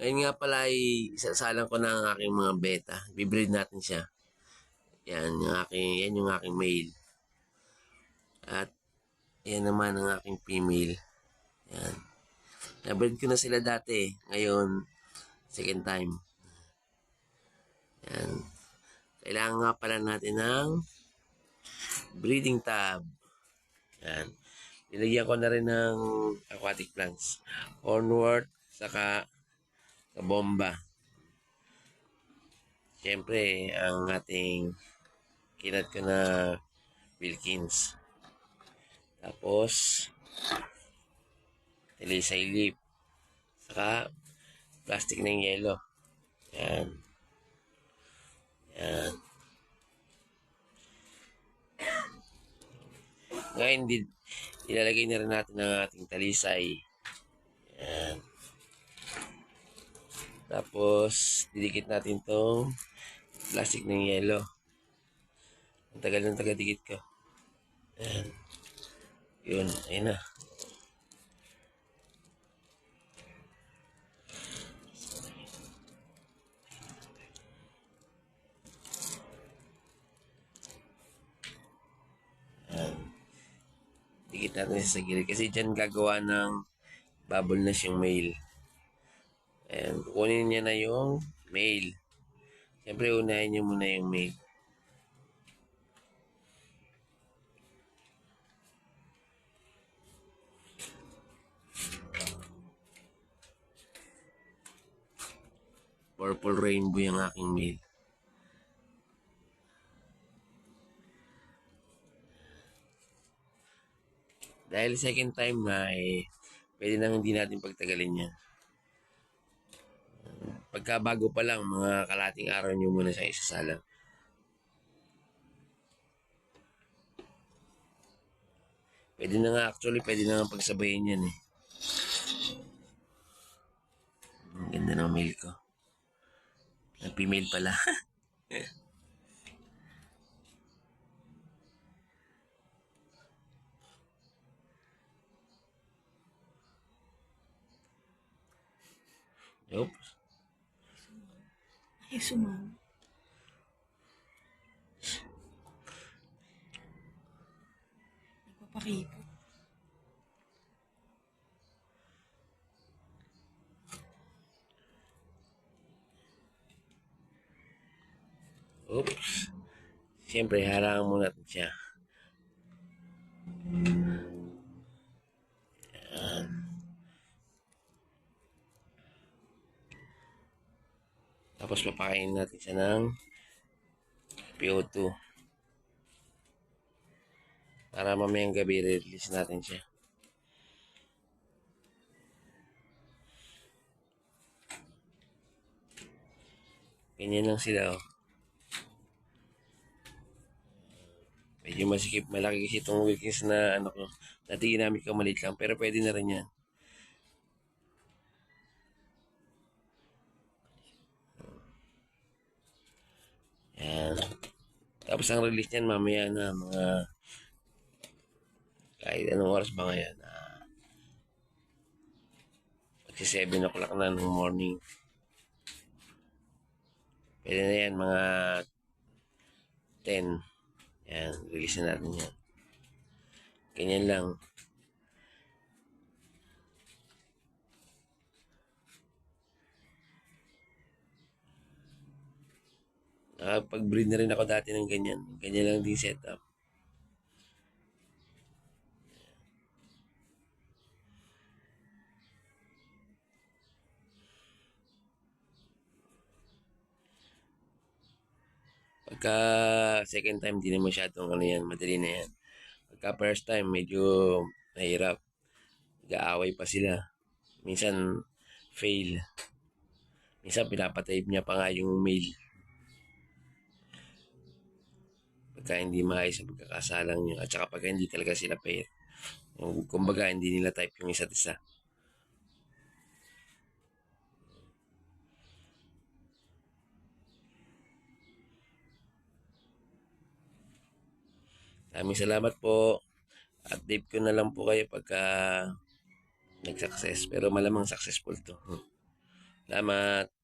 Ngayon nga pala ay isasalang ko na ang aking mga beta. Bibreed natin siya. Yan yung aking male. At yan naman ang aking female. Yan. Nabreed ko na sila dati. Ngayon, second time. Yan. Kailangan nga pala natin ng breeding tub. Yan. Nilagyan ko na rin ng aquatic plants. Hornwort, saka bomba. Siyempre, ang ating kinat ko na Wilkins. Tapos, talisay leaf. Saka, plastic ng yelo. Yan. Yan. Ngayon, ilalagay na rin natin ang ating talisay. Yan. Tapos, didikit natin tong plastic ng yelo. Ang tagal ng taga-dikit ko. Yan. Yun, ayun na. Yan. Dikit natin sa gilid. Kasi dyan gagawa ng bubble nest yung male. And kukunin niya na yung male. Siyempre, unahin niyo muna yung male. Purple rainbow yung aking male. Dahil second time na pwede nang hindi natin pagtagalin yan. Pagka bago pa lang, mga kalating araw nyo muna sa isasalang. Pwede na nga actually, pwede na nga pagsabayin yan eh. Ang ganda ng male ko. Ang female pala. Oops. Ay, sumama. Nagpapakipot. Oops. Siyempre, harangan muna natin siya. Yan. Tapos papakainin natin siya ng PO2. Para mamayang gabi, release natin siya. Ganyan lang sila, oh. Medyo masikip, malaki kasi itong Wilkins na ano ko. Dati ginamit ko maliit lang, pero pwede na rin yan. Yan. Tapos ang release niyan mamaya na mga kahit anong oras ba ngayon. Magsi 7 o'clock na ng morning. Pwede na yan mga 10. Yan, release na natin yan. Ganyan lang. Nakapag-breed na rin ako dati ng ganyan. Ganyan lang din setup. Pagka second time, di na masyadong ano yan, madali na yan. Pagka first time, medyo mahirap. Nag-aaway pa sila. Minsan, fail. Minsan, pinapatay niya pa nga yung male. Pagka hindi maayos sa pagkakasalang nyo. At saka pagka hindi talaga sila pair. Yung, kumbaga, hindi nila type yung isa't isa. Maraming salamat po. Update ko na lang po kayo pagka nag-success. Pero malamang successful to. Salamat.